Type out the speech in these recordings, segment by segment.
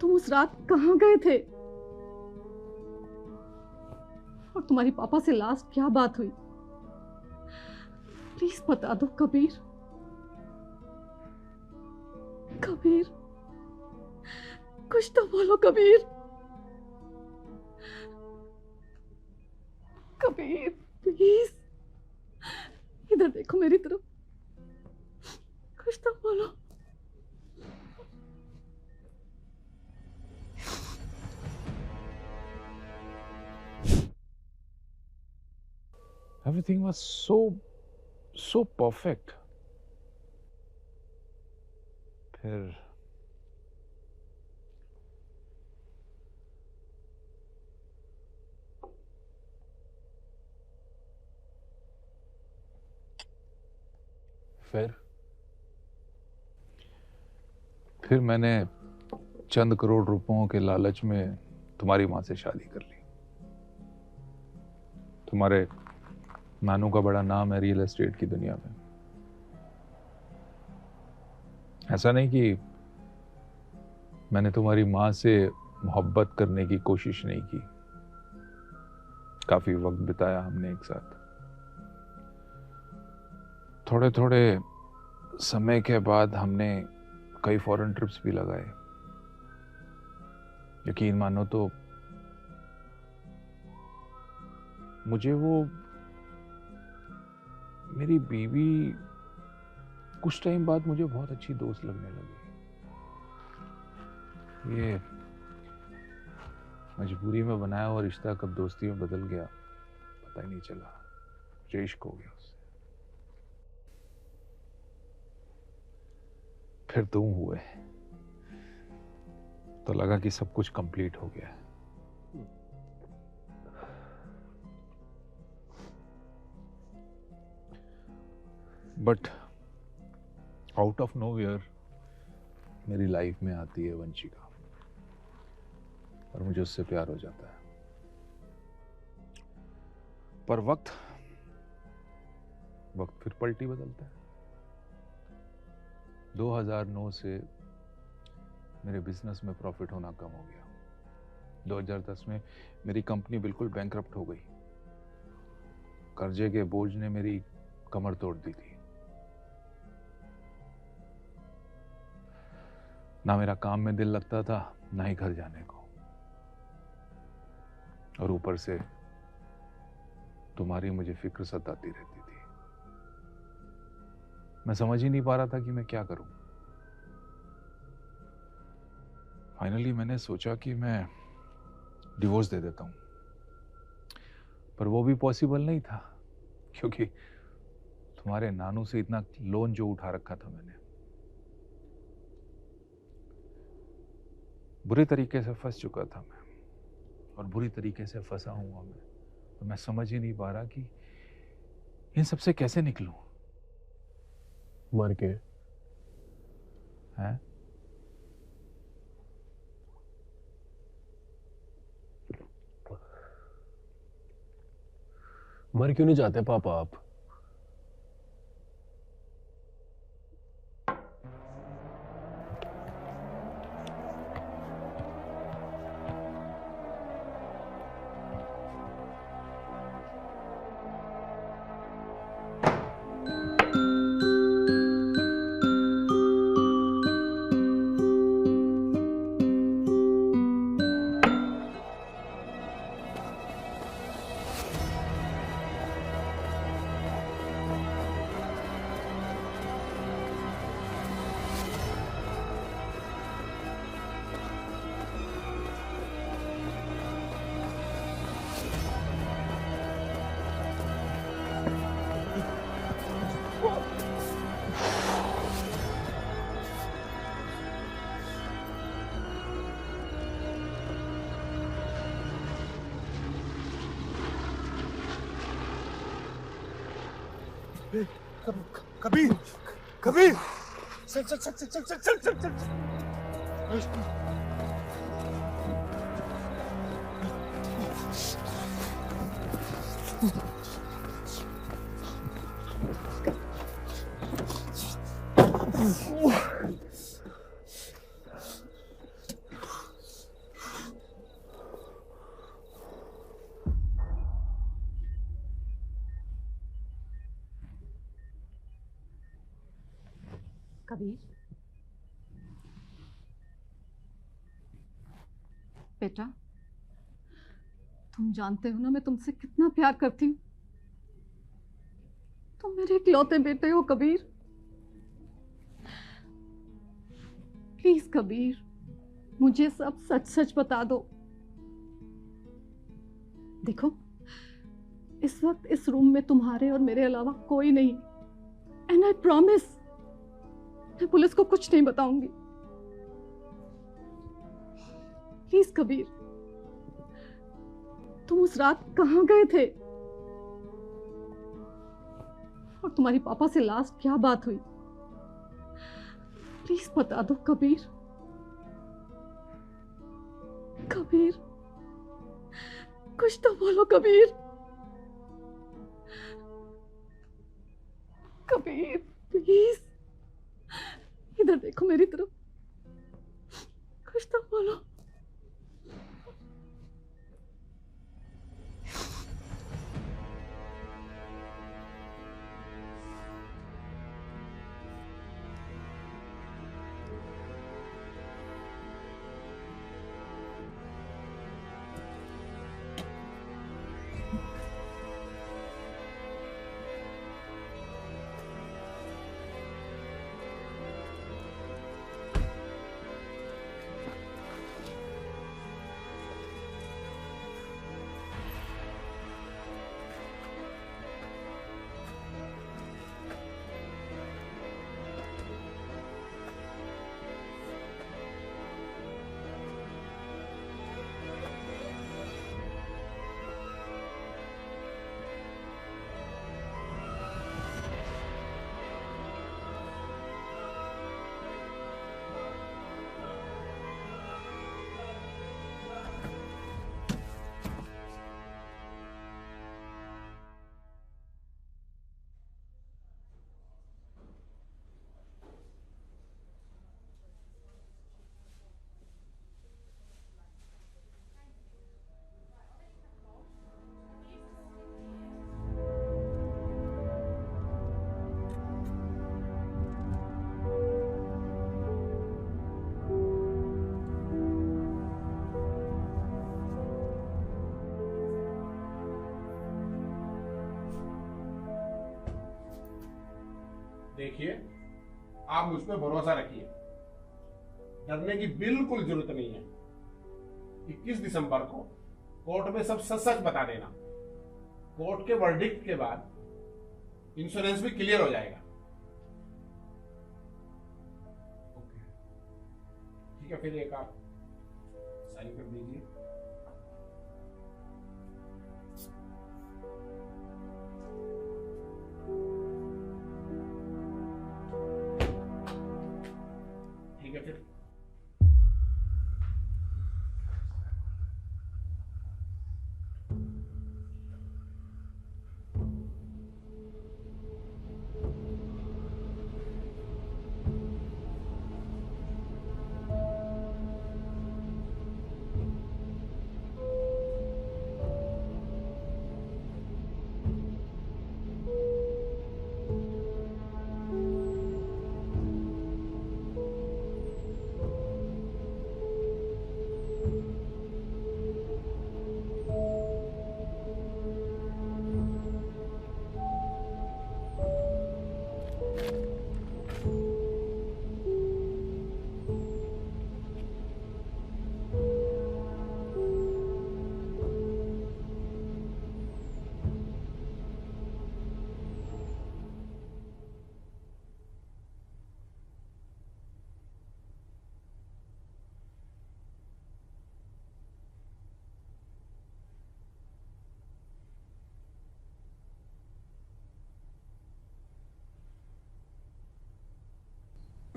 तुम उस रात कहाँ गए थे? और तुम्हारी पापा से लास्ट क्या बात हुई? प्लीज बता दो कबीर। कबीर, कुछ तो बोलो कबीर। कबीर प्लीज, इधर देखो मेरी तरफ, कुछ तो बोलो। Everything was so perfect. फिर फिर मैंने चंद करोड़ रुपयों के लालच में तुम्हारी माँ से शादी कर ली। तुम्हारे नानू का बड़ा नाम है रियल एस्टेट की दुनिया में। ऐसा नहीं कि मैंने तुम्हारी माँ से मोहब्बत करने की कोशिश नहीं की। काफी वक्त बिताया हमने एक साथ। थोड़े थोड़े समय के बाद हमने कई फॉरेन ट्रिप्स भी लगाए। यकीन मानो तो मुझे वो मेरी बीवी कुछ टाइम बाद मुझे बहुत अच्छी दोस्त लगने लगी। ये मजबूरी में बनाया हुआ रिश्ता कब दोस्ती में बदल गया पता ही नहीं चला। मुझे इश्क हो गया उससे। फिर तुम हुए तो लगा कि सब कुछ कंप्लीट हो गया है। बट आउट ऑफ नोवेयर मेरी लाइफ में आती है वंशिका और मुझे उससे प्यार हो जाता है। पर वक्त फिर पलटी बदलता है। 2009 से मेरे बिजनेस में प्रॉफिट होना कम हो गया। 2010 में मेरी कंपनी बिल्कुल बैंकरप्ट हो गई। कर्जे के बोझ ने मेरी कमर तोड़ दी थी। ना मेरा काम में दिल लगता था, ना ही घर जाने को। और ऊपर से तुम्हारी मुझे फिक्र सताती रहती थी। मैं समझ ही नहीं पा रहा था कि मैं क्या करूं। फाइनली मैंने सोचा कि मैं डिवोर्स दे देता हूं। पर वो भी पॉसिबल नहीं था क्योंकि तुम्हारे नानू से इतना लोन जो उठा रखा था मैंने, बुरी तरीके से फंस चुका था मैं और बुरी तरीके से फंसा हुआ मैं। तो मैं समझ ही नहीं पा रहा कि इन सबसे कैसे निकलूं। मर के हैं? मर क्यों नहीं जाते पापा आप? कबीर, कबीर, चल चल चल चल चल चल चल चल कबीर, बेटा, तुम जानते हो ना मैं तुमसे कितना प्यार करती हूँ। तुम मेरे इकलौते बेटे हो कबीर। प्लीज कबीर, मुझे सब सच सच बता दो। देखो, इस वक्त इस रूम में तुम्हारे और मेरे अलावा कोई नहीं, एंड आई प्रॉमिस मैं पुलिस को कुछ नहीं बताऊंगी। प्लीज कबीर, तुम उस रात कहां गए थे और तुम्हारी पापा से लास्ट क्या बात हुई? प्लीज बता दो कबीर। कबीर, कुछ तो बोलो कबीर। कबीर प्लीज, इधर देखो मेरी तरफ, कुछ तो बोलो। देखिए, आप मुझ पर भरोसा रखिए, डरने की बिल्कुल जरूरत नहीं है। 21 दिसंबर को कोर्ट में सब सच सच बता देना। कोर्ट के वर्डिक्ट के बाद इंश्योरेंस भी क्लियर हो जाएगा। ओके, ठीक है, फिर एक आप साइन कर दीजिए। ठीक है फिर।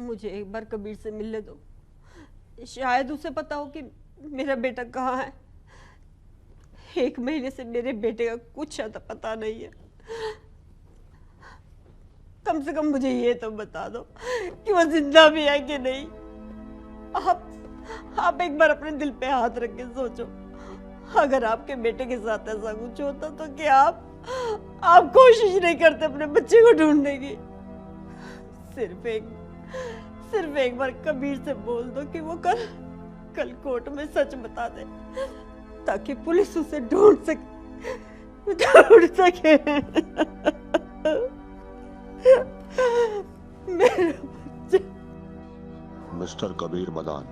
मुझे एक बार कबीर से मिलने दो, शायद उसे पता हो कि मेरा बेटा कहाँ है। 1 महीने से मेरे बेटे का कुछ अता पता नहीं है। कम से कम मुझे ये तो बता दो कि वो जिंदा भी है कि नहीं। आप एक बार अपने दिल पे हाथ रख के सोचो, अगर आपके बेटे के साथ ऐसा कुछ होता तो क्या आप कोशिश नहीं करते अपने बच्चे को ढूंढने की? सिर्फ एक सिर्फ एक बार कबीर से बोल दो कि वो कल कोर्ट में सच बता दे, ताकि पुलिस उसे ढूंढ सके। मेरा बच्चा। मिस्टर कबीर मदान,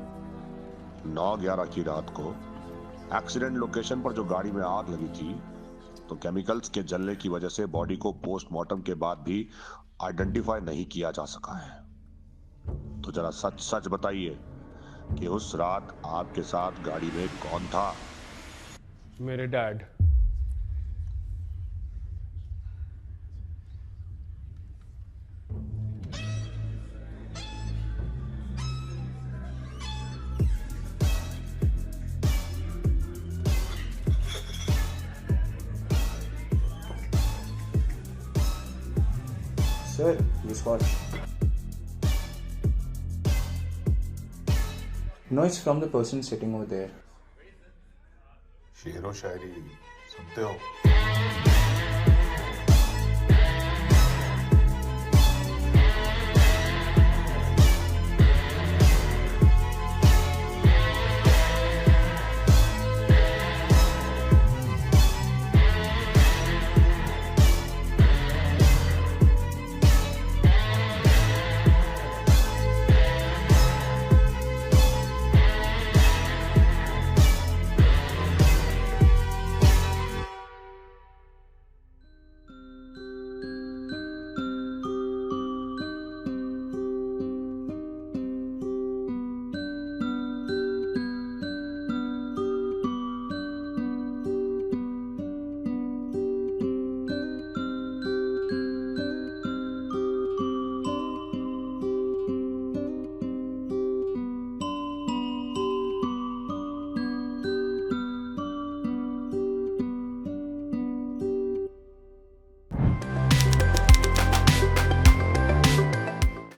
9/11 की रात को एक्सीडेंट लोकेशन पर जो गाड़ी में आग लगी थी, तो केमिकल्स के जलने की वजह से बॉडी को पोस्टमार्टम के बाद भी आइडेंटिफाई नहीं किया जा सका है। तो जरा सच सच बताइए कि उस रात आपके साथ गाड़ी में कौन था? मेरे dad. Sir, this watch. No, it's from the person sitting over there. शेरो शायरी सुनते हो?